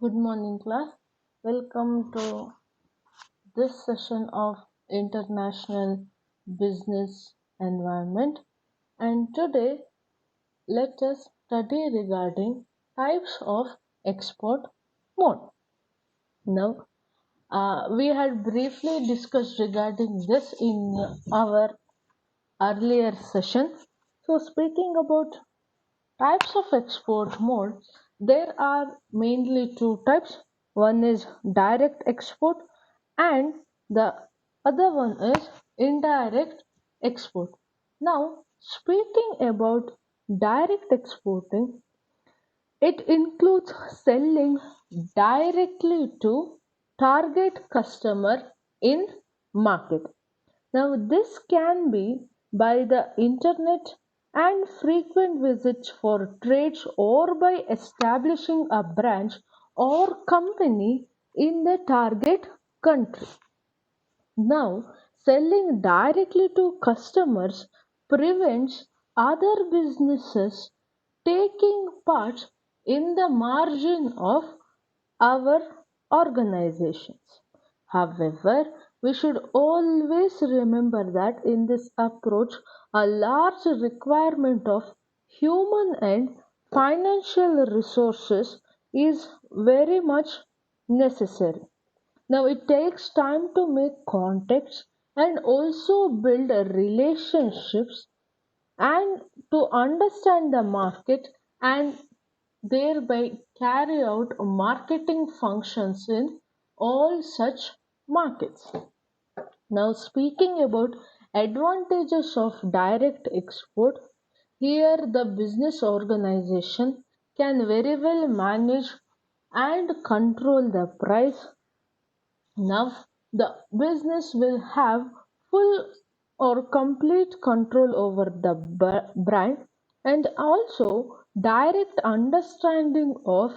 Good morning, class. Welcome to this session of International Business Environment. And today, let us study regarding types of export mode. Now, we had briefly discussed regarding this in our earlier session. So, speaking about types of export mode, there are mainly two types. One is direct export and the other one is indirect export. Now, speaking about direct exporting, it includes selling directly to target customer in market. Now, this can be by the internet and frequent visits for trades or by establishing a branch or company in the target country. Now, selling directly to customers prevents other businesses taking part in the margin of our organizations. However, we should always remember that in this approach, a large requirement of human and financial resources is very much necessary. Now, it takes time to make contacts and also build relationships and to understand the market and thereby carry out marketing functions in all such markets. Now, speaking about advantages of direct export, here the business organization can very well manage and control the price. Now, the business will have full or complete control over the brand and also direct understanding of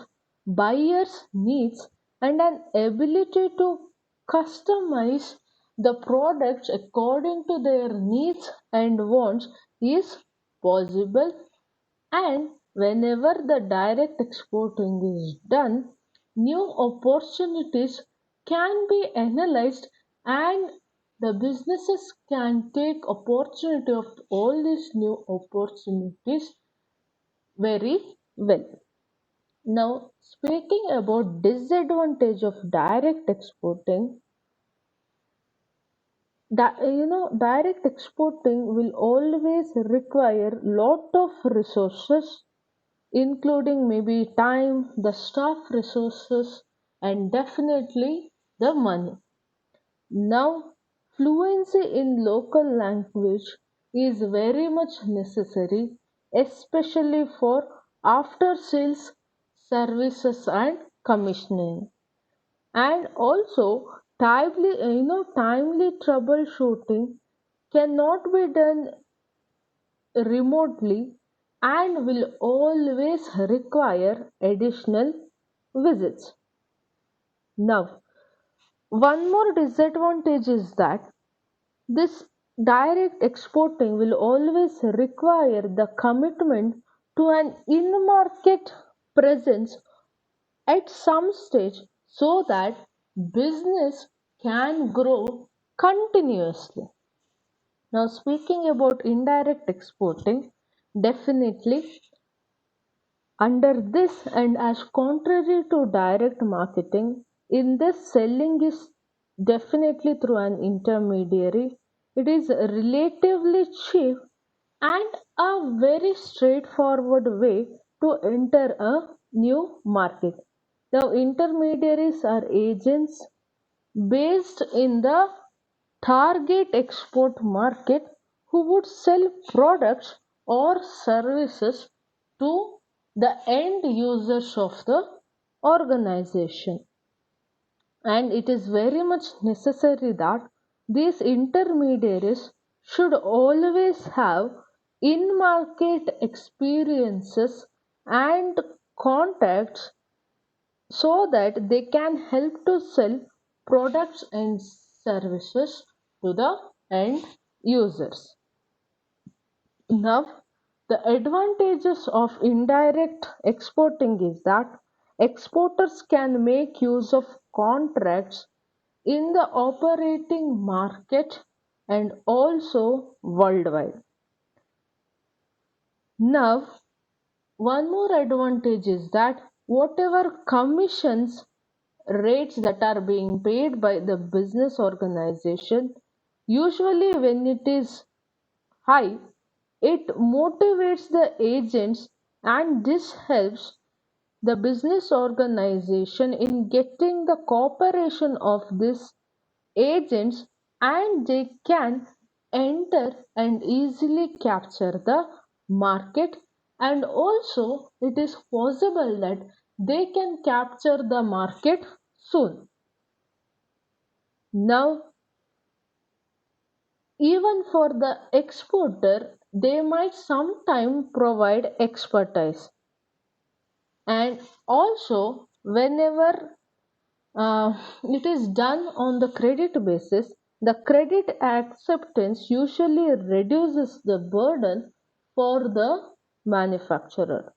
buyers' needs and an ability to customize the products according to their needs and wants is possible. And whenever the direct exporting is done, new opportunities can be analyzed and the businesses can take opportunity of all these new opportunities very well. Now, speaking about disadvantage of direct exporting, direct exporting will always require lot of resources including maybe time, the staff resources, and definitely the money. Now, fluency in local language is very much necessary, especially for after sales services and commissioning. And also, timely troubleshooting cannot be done remotely and will always require additional visits. Now, one more disadvantage is that this direct exporting will always require the commitment to an in market presence at some stage so that business can grow continuously. Now, speaking about indirect exporting, definitely under this and as contrary to direct marketing, in this selling is definitely through an intermediary. It is relatively cheap and a very straightforward way to enter a new market. Now, intermediaries are agents based in the target export market who would sell products or services to the end users of the organization. And it is very much necessary that these intermediaries should always have in market experiences and contacts so that they can help to sell products and services to the end users. Now, the advantages of indirect exporting is that exporters can make use of contracts in the operating market and also worldwide. Now, one more advantage is that whatever commissions rates that are being paid by the business organization, usually when it is high, it motivates the agents, and this helps the business organization in getting the cooperation of these agents, and they can enter and easily capture the market, and also it is possible that they can capture the market soon. Now, even for the exporter, they might sometime provide expertise, and also whenever it is done on the credit basis, the credit acceptance usually reduces the burden for the manufacturer.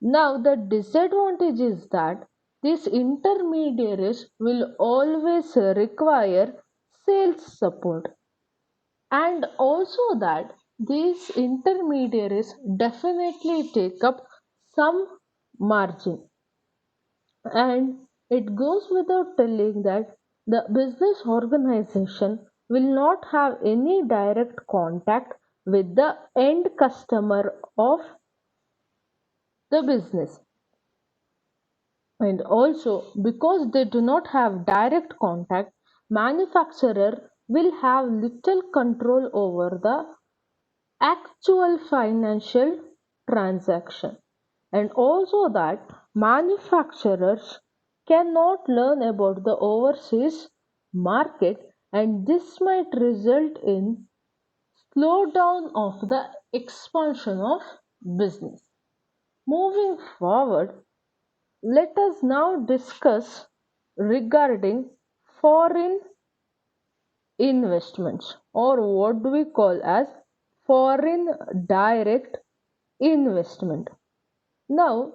Now, the disadvantage is that these intermediaries will always require sales support, and also that these intermediaries definitely take up some margin. And it goes without telling that the business organization will not have any direct contact with the end customer of the business. And also, because they do not have direct contact, manufacturer will have little control over the actual financial transaction, and also that manufacturers cannot learn about the overseas market, and this might result in slowdown of the expansion of business. Moving forward, let us now discuss regarding foreign investments, or what do we call as foreign direct investment. Now,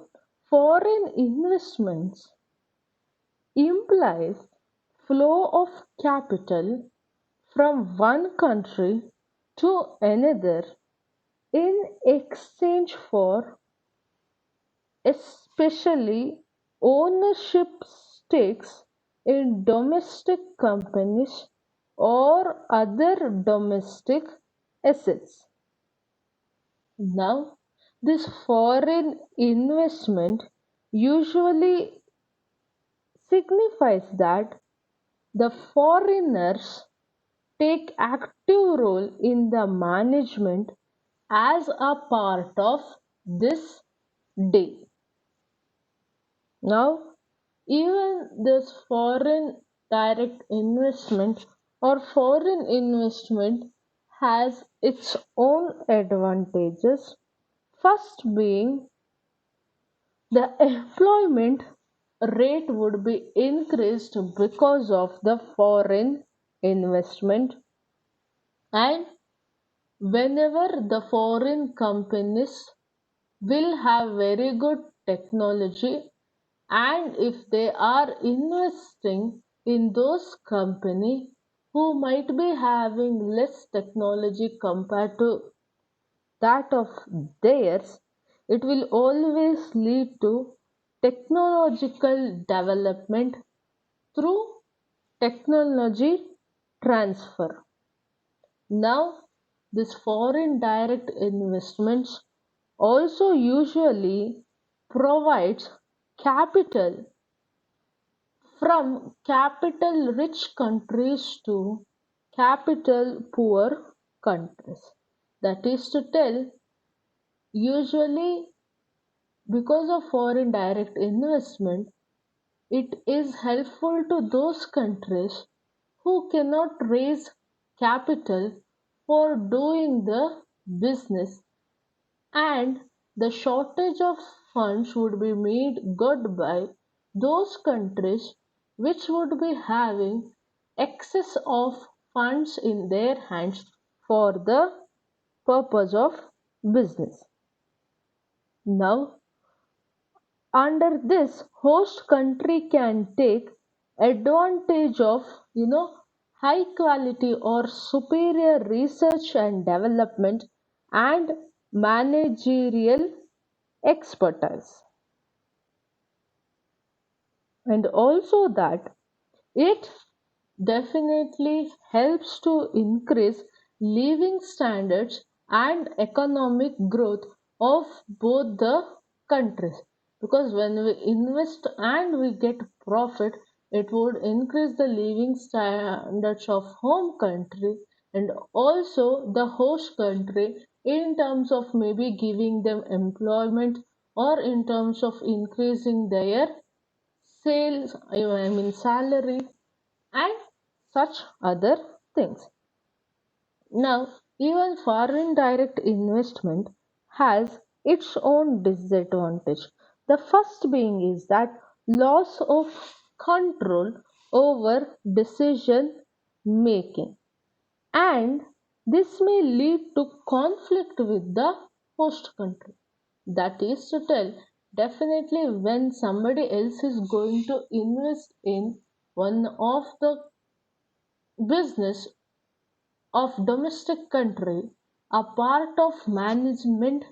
foreign investments implies flow of capital from one country to another in exchange for especially ownership stakes in domestic companies or other domestic assets. Now, this foreign investment usually signifies that the foreigners take active role in the management as a part of this day. Now, even this foreign direct investment or foreign investment has its own advantages. First being the employment rate would be increased because of the foreign investment, and whenever the foreign companies will have very good technology, and if they are investing in those company who might be having less technology compared to that of theirs, it will always lead to technological development through technology transfer. Now, this foreign direct investments also usually provides capital from capital rich countries to capital poor countries. That is to tell, usually because of foreign direct investment, it is helpful to those countries who cannot raise capital for doing the business, and the shortage of funds would be made good by those countries which would be having excess of funds in their hands for the purpose of business. Now, Under this, host country can take advantage of high quality or superior research and development and managerial expertise, and also that it definitely helps to increase living standards and economic growth of both the countries, because when we invest and we get profit, it would increase the living standards of home country and also the host country in terms of maybe giving them employment or in terms of increasing their sales, I mean salary and such other things. Now, even foreign direct investment has its own disadvantage. The first being is that loss of control over decision making, and this may lead to conflict with the host country. That is to tell, definitely when somebody else is going to invest in one of the business of domestic country, a part of management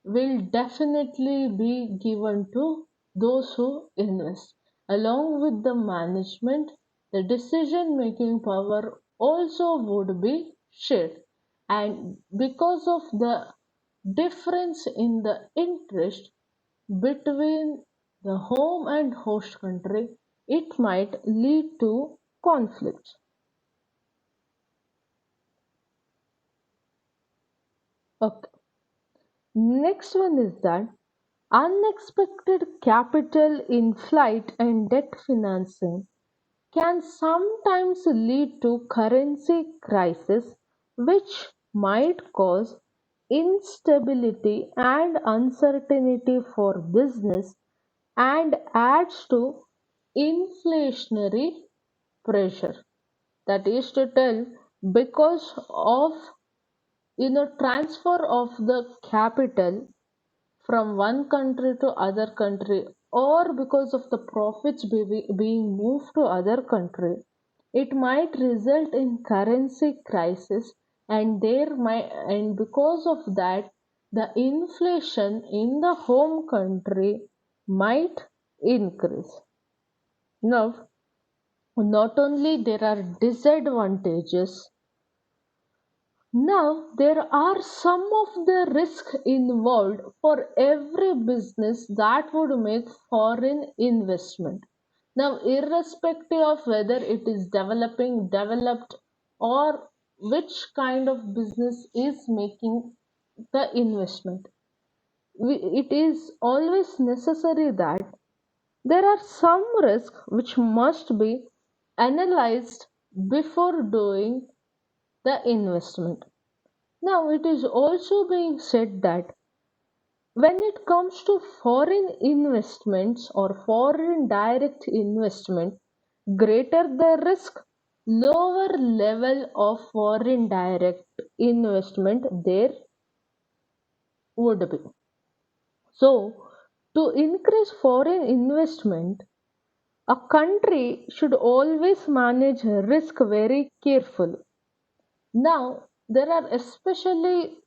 will definitely be given to those who invest. Along with the management, the decision making power also would be shared. And because of the difference in the interest between the home and host country, it might lead to conflicts. Okay. Next one is that unexpected capital inflight and debt financing can sometimes lead to currency crisis, which might cause instability and uncertainty for business and adds to inflationary pressure. That is to tell, because of transfer of the capital from one country to other country, or because of the profits being moved to other country, it might result in currency crisis, and because of that the inflation in the home country might increase. Now, not only there are disadvantages, now, there are some of the risks involved for every business that would make foreign investment. Now, irrespective of whether it is developing, developed, or which kind of business is making the investment, it is always necessary that there are some risks which must be analyzed before doing the investment. Now, it is also being said that when it comes to foreign investments or foreign direct investment, greater the risk, lower level of foreign direct investment there would be. So, to increase foreign investment, a country should always manage risk very carefully. Now, there are especially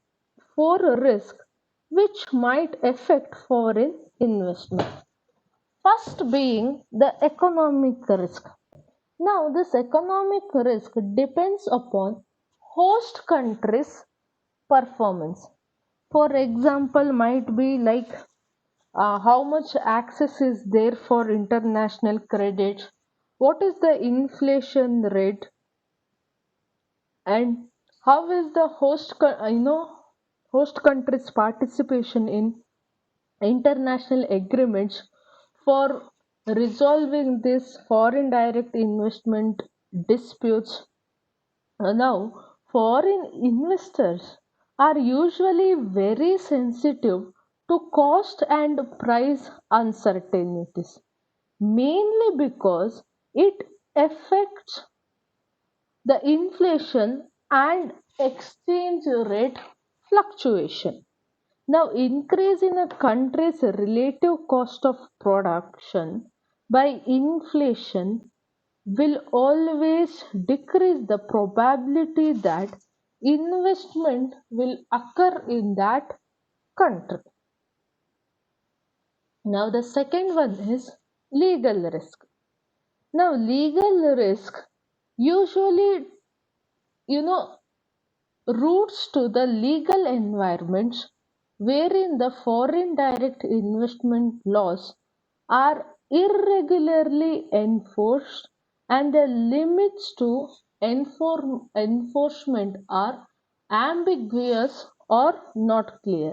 four risks which might affect foreign investment. First being the economic risk. Now, this economic risk depends upon host country's performance. For example, might be like how much access is there for international credit, what is the inflation rate, and how is the host country's participation in international agreements for resolving this foreign direct investment disputes. Now, foreign investors are usually very sensitive to cost and price uncertainties, mainly because it affects the inflation and exchange rate fluctuation. Now, increase in a country's relative cost of production by inflation will always decrease the probability that investment will occur in that country. Now, the second one is legal risk. Now, legal risk usually, you know, roots to the legal environments wherein the foreign direct investment laws are irregularly enforced and the limits to enforcement are ambiguous or not clear.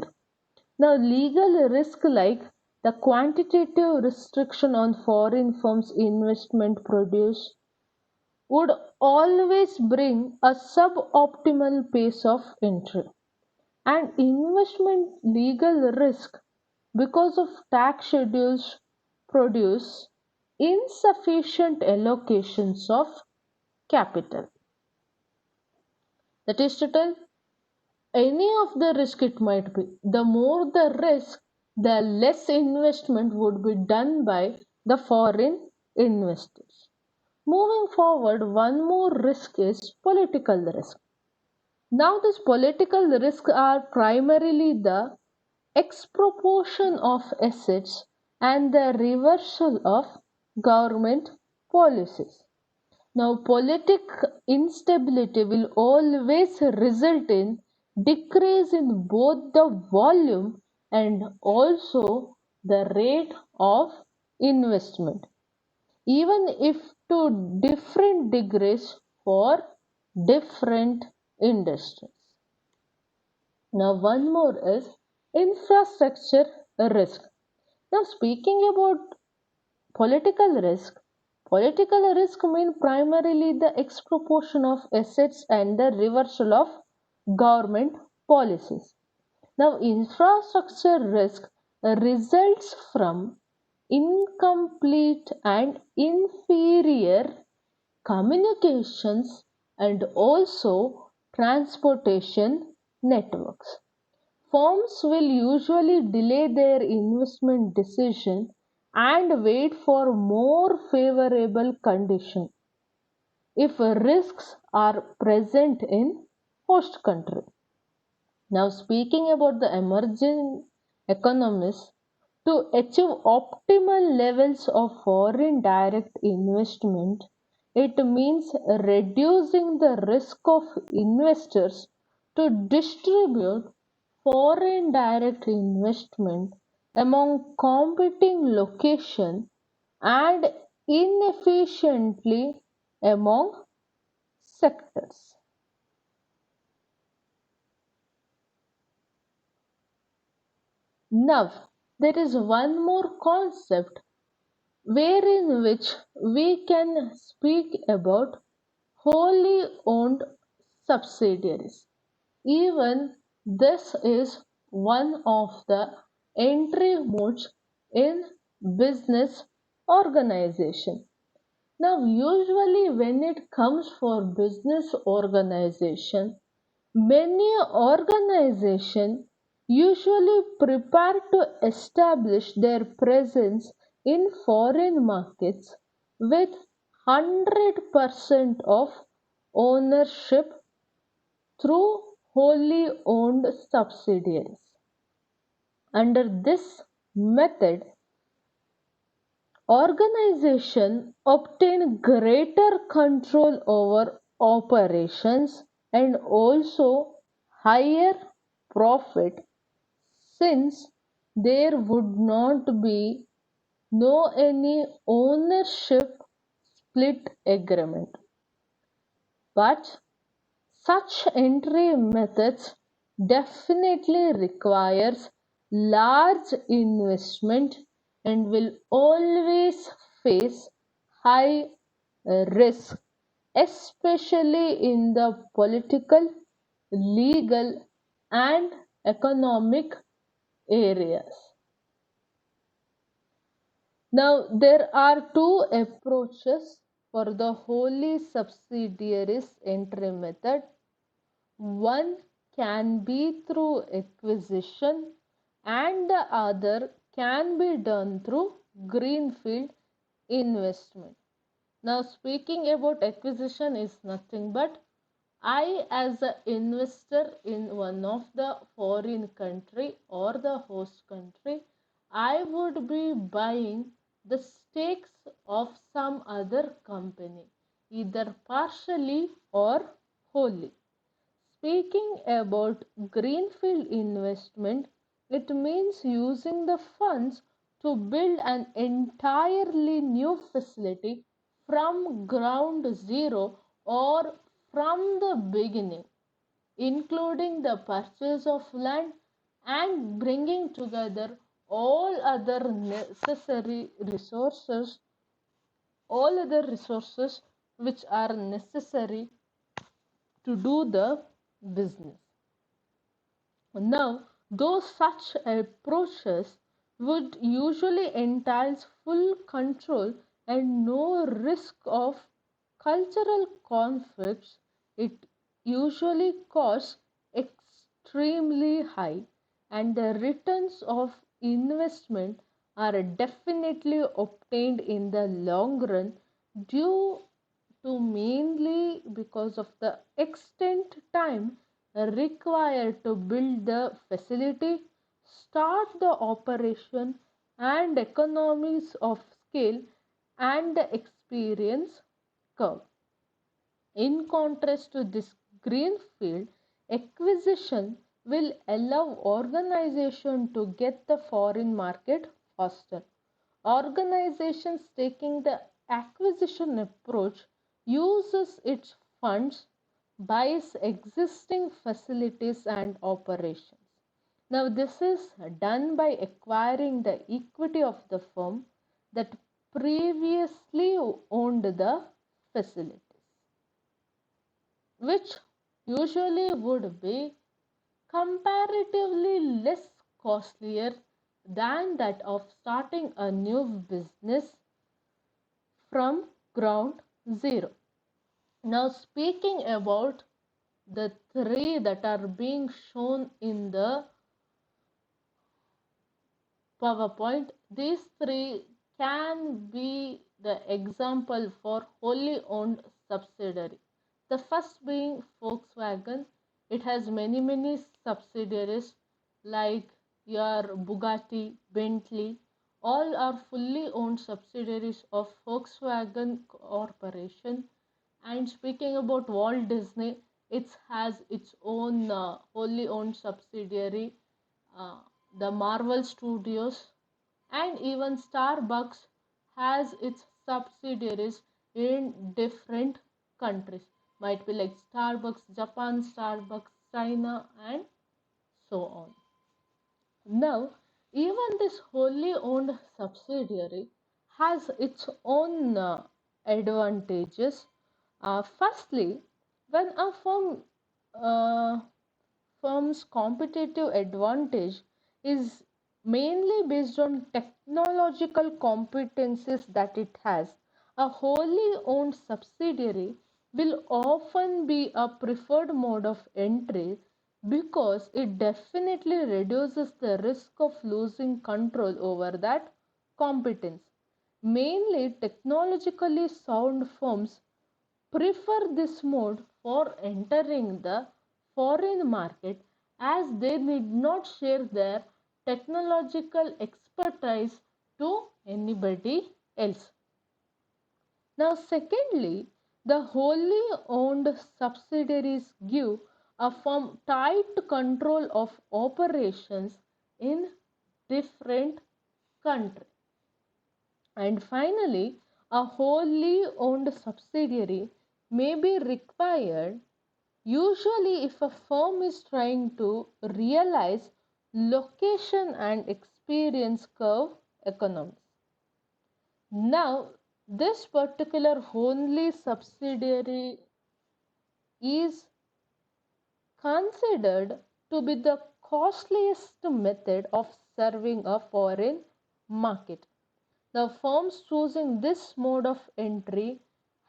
Now, legal risk like the quantitative restriction on foreign firms' investment produce would always bring a suboptimal pace of entry and investment legal risk because of tax schedules produce insufficient allocations of capital. That is to tell, any of the risk it might be, the more the risk, the less investment would be done by the foreign investors. Moving forward, one more risk is political risk. Now, these political risks are primarily the expropriation of assets and the reversal of government policies. Now, political instability will always result in decrease in both the volume and also the rate of investment, even if to different degrees for different industries. Now, one more is infrastructure risk. Now, speaking about political risk means primarily the expropriation of assets and the reversal of government policies. Now, infrastructure risk results from incomplete and inferior communications and also transportation networks. Firms will usually delay their investment decision and wait for more favorable conditions if risks are present in host country. Now, speaking about the emerging economies, to achieve optimal levels of foreign direct investment, it means reducing the risk of investors to distribute foreign direct investment among competing locations and inefficiently among sectors. Now, there is one more concept wherein which we can speak about wholly owned subsidiaries. Even this is one of the entry modes in business organization. Now, usually when it comes for business organization, many organizations usually prepare to establish their presence in foreign markets with 100% of ownership through wholly owned subsidiaries. Under this method, organizations obtain greater control over operations and also higher profit since there would not be no any ownership split agreement. But such entry methods definitely requires large investment and will always face high risk, especially in the political, legal and economic areas. Now, there are two approaches for the wholly subsidiaries entry method. One can be through acquisition and the other can be done through greenfield investment. Now, speaking about acquisition is nothing but I, as an investor in one of the foreign country or the host country, I would be buying the stakes of some other company, either partially or wholly. Speaking about greenfield investment, it means using the funds to build an entirely new facility from ground zero or from the beginning, including the purchase of land and bringing together all other necessary resources, all other resources which are necessary to do the business. Now, though such approaches would usually entail full control and no risk of cultural conflicts, it usually costs extremely high, and the returns of investment are definitely obtained in the long run due to mainly because of the extent time required to build the facility, start the operation, and economies of scale and the experience curve. In contrast to this, greenfield acquisition will allow organization to get the foreign market faster. Organizations taking the acquisition approach uses its funds, buys existing facilities and operations. Now, this is done by acquiring the equity of the firm that previously owned the facilities, which usually would be comparatively less costlier than that of starting a new business from ground zero. Now, speaking about the three that are being shown in the PowerPoint, these three can be the example for wholly owned subsidiary. The first being Volkswagen. It has many subsidiaries like your Bugatti, Bentley. All are fully owned subsidiaries of Volkswagen Corporation. And speaking about Walt Disney, it has its own wholly owned subsidiary, uh, the Marvel Studios, and even Starbucks has its subsidiaries in different countries. Might be like Starbucks Japan, Starbucks China, and so on. Now, even this wholly owned subsidiary has its own advantages. Firstly, when a uh, firm's competitive advantage is mainly based on technological competencies that it has, a wholly owned subsidiary will often be a preferred mode of entry because it definitely reduces the risk of losing control over that competence. Mainly technologically sound firms prefer this mode for entering the foreign market as they need not share their technological expertise to anybody else. Now, secondly, the wholly owned subsidiaries give a firm tight control of operations in different countries. And finally, a wholly owned subsidiary may be required usually if a firm is trying to realize location and experience curve economies. Now, this particular wholly subsidiary is considered to be the costliest method of serving a foreign market. The firms choosing this mode of entry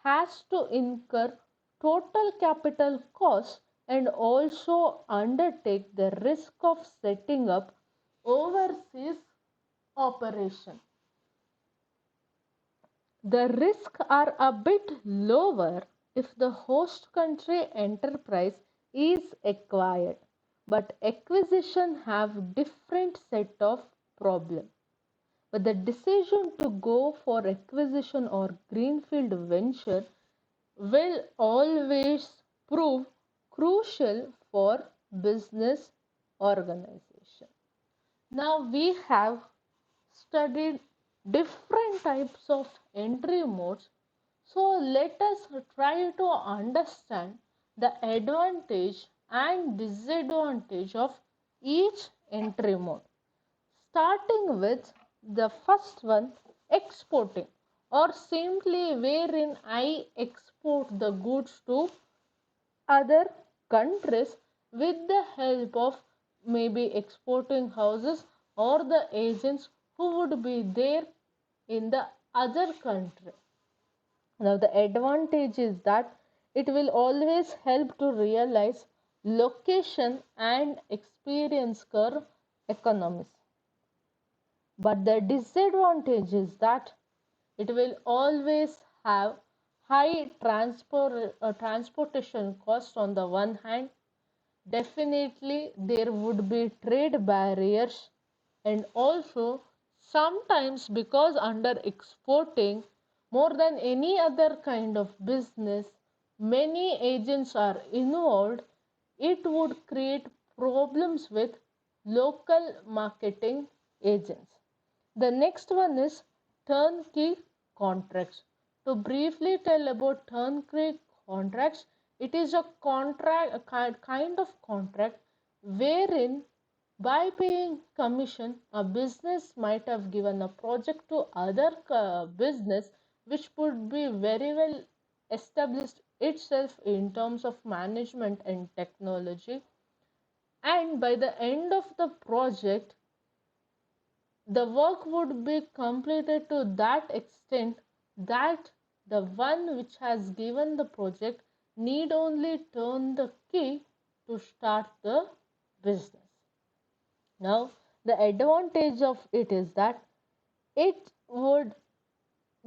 has to incur total capital costs and also undertake the risk of setting up overseas operation. The risks are a bit lower if the host country enterprise is acquired, but acquisition have different set of problems. But the decision to go for acquisition or greenfield venture will always prove crucial for business organization. Now we have studied different types of entry modes. So let us try to understand the advantage and disadvantage of each entry mode. Starting with the first one, exporting, or simply wherein I export the goods to other countries with the help of maybe exporting houses or the agents who would be there in the other country. Now, the advantage is that it will always help to realize location and experience curve economies. But the disadvantage is that it will always have high transportation cost on the one hand. Definitely, there would be trade barriers, and also sometimes because under exporting more than any other kind of business, many agents are involved, it would create problems with local marketing agents. The next one is turnkey contracts. To briefly tell about turnkey contracts, it is a contract, a kind of contract wherein by paying commission, a business might have given a project to other business which would be very well established itself in terms of management and technology. And by the end of the project, the work would be completed to that extent that the one which has given the project need only turn the key to start the business. Now, the advantage of it is that it would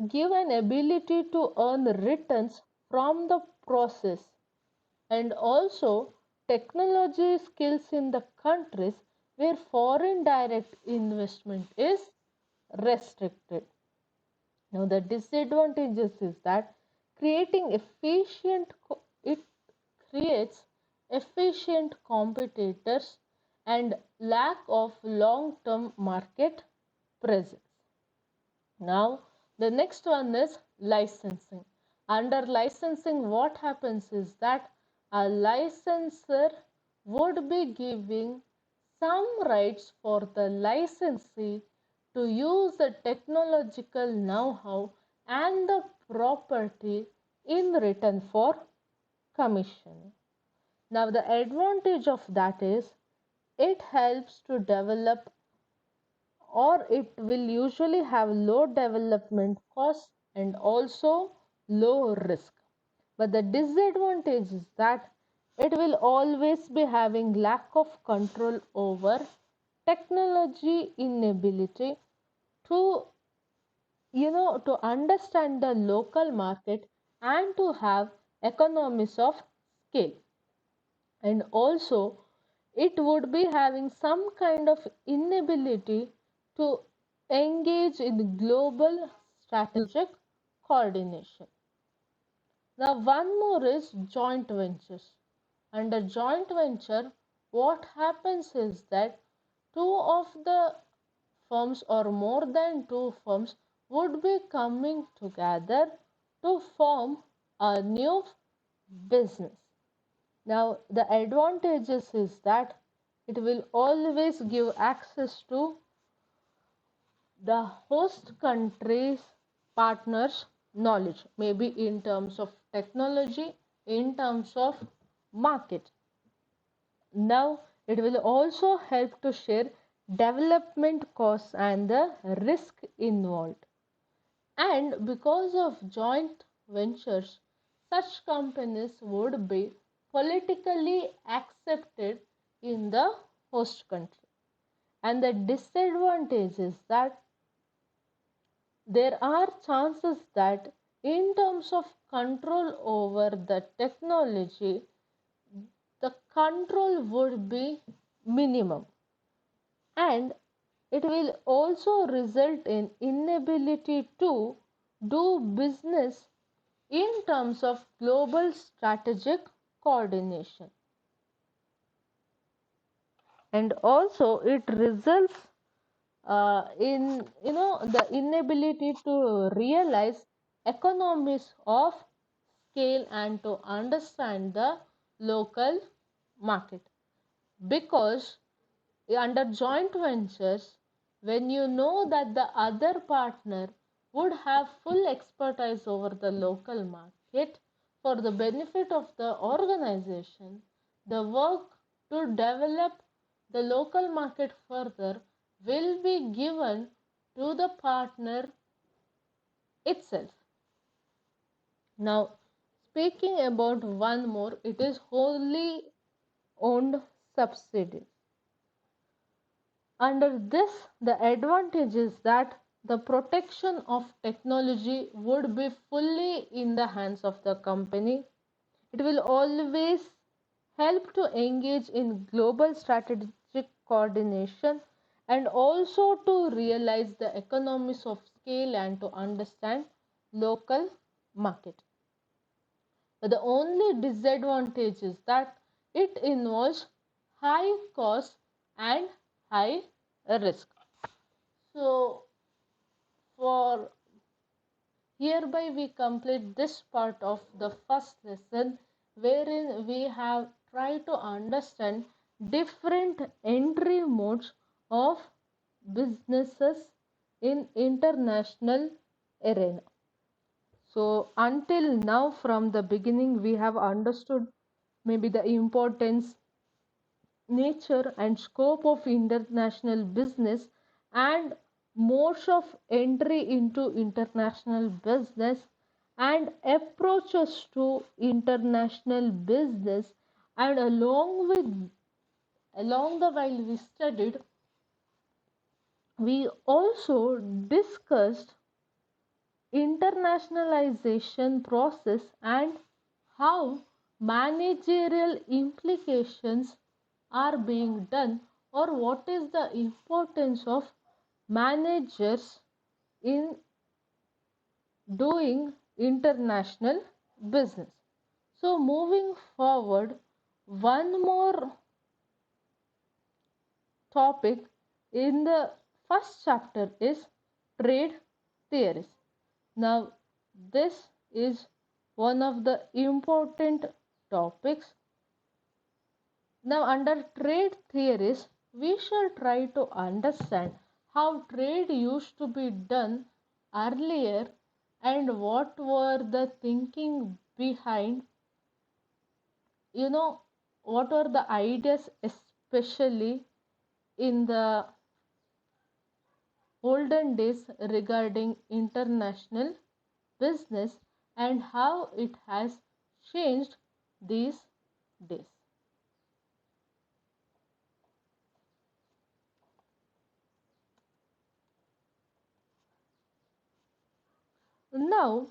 give an ability to earn returns from the process, and also technology skills in the countries where foreign direct investment is restricted. Now, the disadvantages is that creating efficient it creates efficient competitors and lack of long-term market presence. Now, the next one is licensing. Under licensing, what happens is that a licensor would be giving some rights for the licensee to use the technological know-how and the property in return for commission. Now, the advantage of that is it helps to develop, or it will usually have low development costs and also low risk. But the disadvantage is that it will always be having lack of control over technology inability to to understand the local market and to have economies of scale. And also it would be having some kind of inability to engage in global strategic coordination. Now, one more is joint ventures. Under joint venture, what happens is that two of the firms or more than two firms would be coming together to form a new business. Now, the advantages is that it will always give access to the host country's partners' knowledge, maybe in terms of technology, in terms of market. Now, it will also help to share development costs and the risk involved. And because of joint ventures, such companies would be politically accepted in the host country. And the disadvantage is that there are chances that in terms of control over the technology, the control would be minimum, and it will also result in inability to do business in terms of global strategic coordination. And also it results in the inability to realize economies of scale and to understand the local market, because under joint ventures, when you know that the other partner would have full expertise over the local market for the benefit of the organization, the work to develop the local market further will be given to the partner itself. Now, speaking about one more, it is wholly owned subsidiary. Under this, the advantage is that the protection of technology would be fully in the hands of the company. It will always help to engage in global strategic coordination and also to realize the economies of scale and to understand local market. But the only disadvantage is that it involves high cost and high risk. So, for hereby we complete this part of the first lesson, wherein we have tried to understand different entry modes of businesses in international arena. So until now, from the beginning, we have understood maybe the importance, nature and scope of international business and modes of entry into international business and approaches to international business, and along the while we studied, we also discussed internationalization process and how managerial implications are being done, or what is the importance of managers in doing international business. So moving forward, one more topic in the first chapter is trade theories. Now, this is one of the important topics. Now, under trade theories, we shall try to understand how trade used to be done earlier and what were the thinking behind, what were the ideas, especially in the olden days regarding international business and how it has changed these days. Now,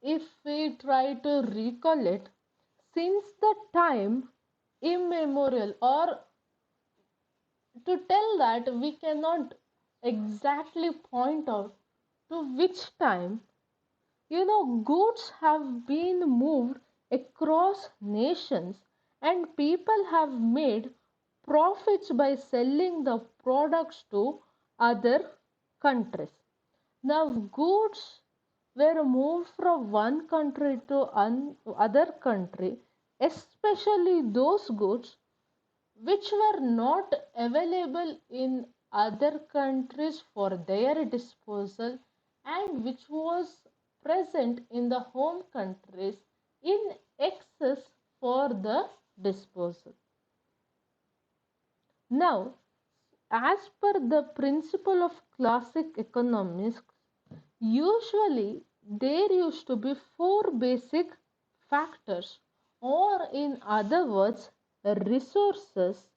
if we try to recall it, since the time immemorial, or to tell that we cannot exactly point out to which time, goods have been moved across nations and people have made profits by selling the products to other countries. Now, goods were moved from one country to other country, especially those goods which were not available in other countries for their disposal and which was present in the home countries in excess for the disposal. Now, as per the principle of classic economics, usually there used to be four basic factors, or in other words, resources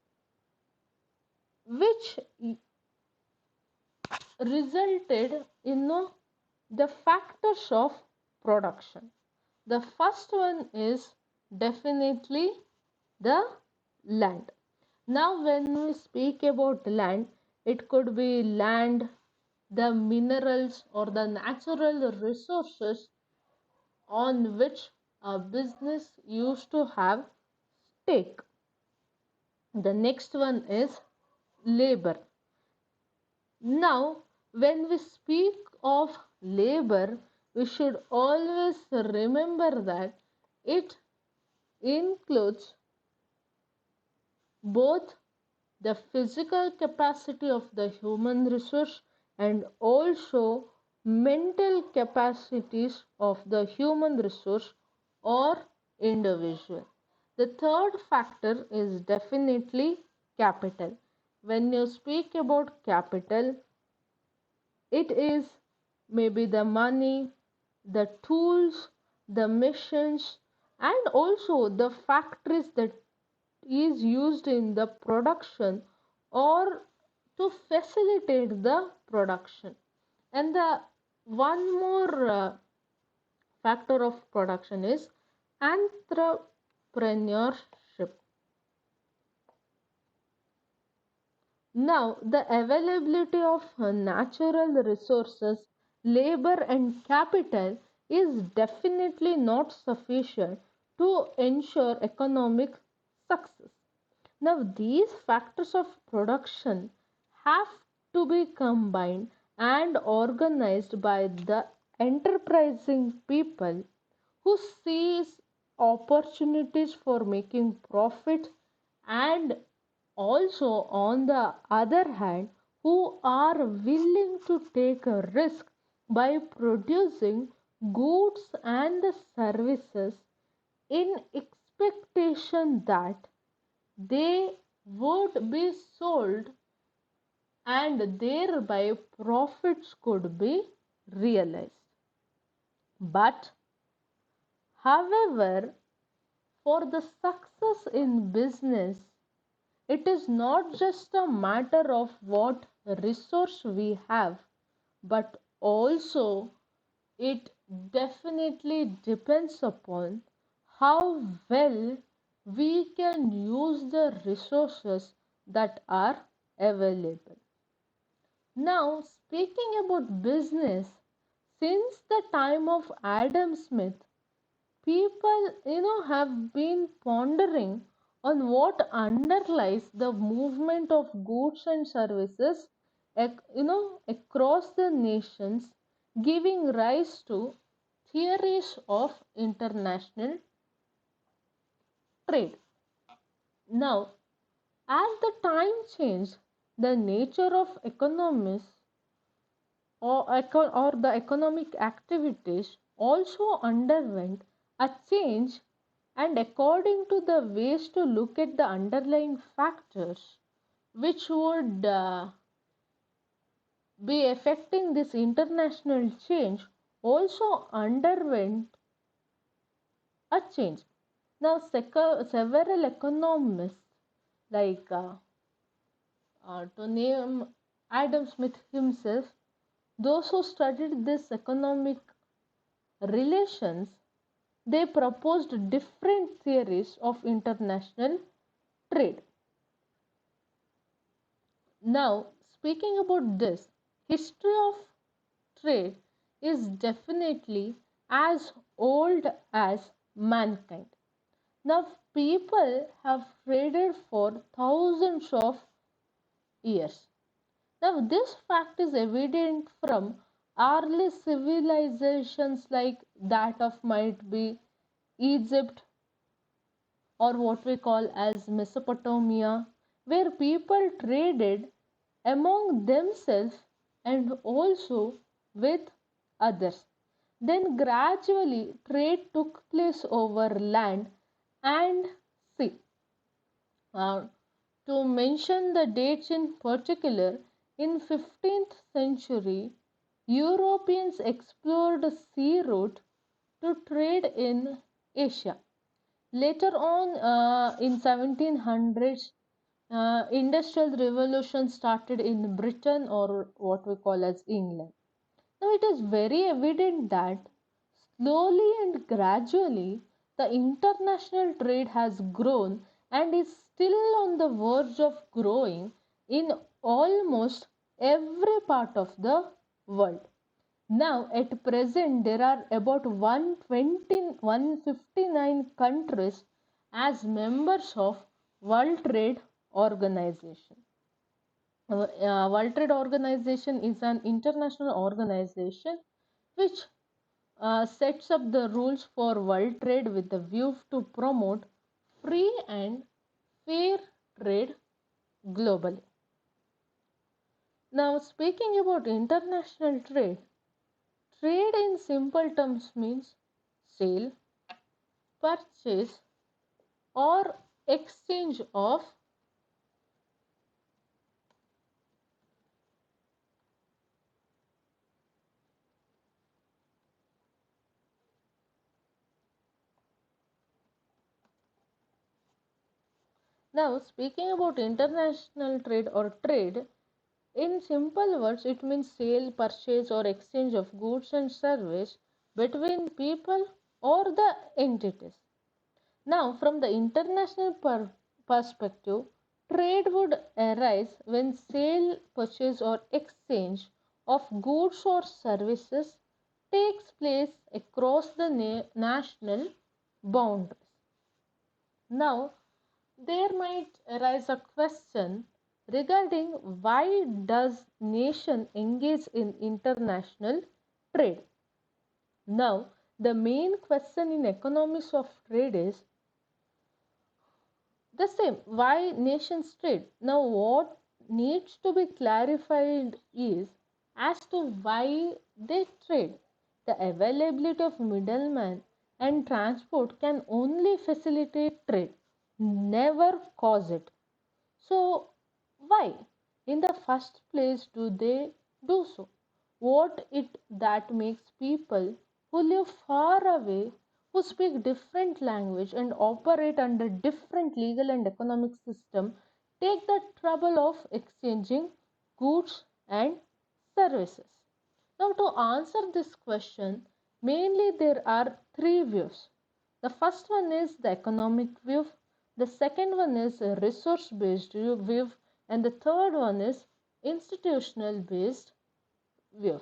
which resulted in the factors of production. The first one is definitely the land. Now, when we speak about land, it could be land, the minerals, or the natural resources on which a business used to have stake. The next one is labor. Now, when we speak of labor, we should always remember that it includes both the physical capacity of the human resource and also mental capacities of the human resource or individual. The third factor is definitely capital. When you speak about capital, it is maybe the money, the tools, the machines, and also the factories that is used in the production or to facilitate the production. And the one more factor of production is entrepreneurship. Now, the availability of natural resources, labor, and capital is definitely not sufficient to ensure economic success. Now, these factors of production have to be combined and organized by the enterprising people who sees opportunities for making profit, and also on the other hand who are willing to take a risk by producing goods and services in expectation that they would be sold and thereby profits could be realized. But however, for the success in business, it is not just a matter of what resource we have, but also it definitely depends upon how well we can use the resources that are available. Now, speaking about business, since the time of Adam Smith, people have been pondering on what underlies the movement of goods and services across the nations, giving rise to theories of international trade. Now, as the time changed, the nature of economies or the economic activities also underwent a change, and according to the ways to look at the underlying factors which would be affecting this international change also underwent a change. Now, several economists like to name Adam Smith himself, those who studied this economic relations, they proposed different theories of international trade. Now, speaking about this, history of trade is definitely as old as mankind. Now, people have traded for thousands of years. Now, this fact is evident from early civilizations like that of might be Egypt or what we call as Mesopotamia, where people traded among themselves and also with others. Then gradually trade took place over land and sea. Uh, to mention the dates in particular, in 15th century, Europeans explored a sea route to trade in Asia. Later on, in 1700s, Industrial revolution started in Britain or what we call as England. Now it is very evident that slowly and gradually the international trade has grown and is still on the verge of growing in almost every part of the world. Now, at present, there are about 159 countries as members of World Trade Organization. World Trade Organization is an international organization which sets up the rules for world trade with the view to promote free and fair trade globally. Now, speaking about international trade, trade in simple terms means sale, purchase, or exchange of Now, speaking about international trade or trade, in simple words, it means sale, purchase, or exchange of goods and service between people or the entities. Now, from the international perspective, trade would arise when sale, purchase, or exchange of goods or services takes place across the national boundaries. Now, there might arise a question regarding why does nation engage in international trade. Now, the main question in economics of trade is the same, why nations trade. Now, what needs to be clarified is as to why they trade. The availability of middlemen and transport can only facilitate trade, never cause it. So, why? In the first place, do they do so? What it that makes people who live far away, who speak different language and operate under different legal and economic system, take the trouble of exchanging goods and services? Now, to answer this question, mainly there are three views. The first one is the economic view, the second one is a resource based view, and the third one is institutional based view.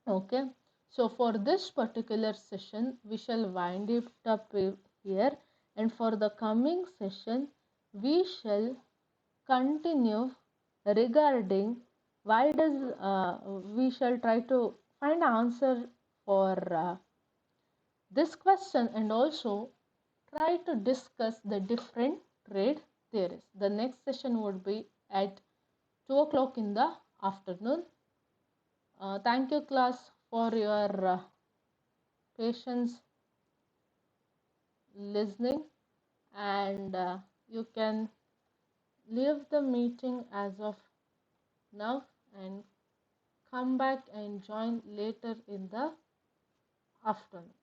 Okay, so for this particular session, we shall wind it up here, and for the coming session, we shall continue regarding why does we shall try to find answer for this question and also try to discuss the different trade theories. The next session would be at 2 o'clock in the afternoon. Thank you, class, for your patience listening, and you can leave the meeting as of now and come back and join later in the afternoon.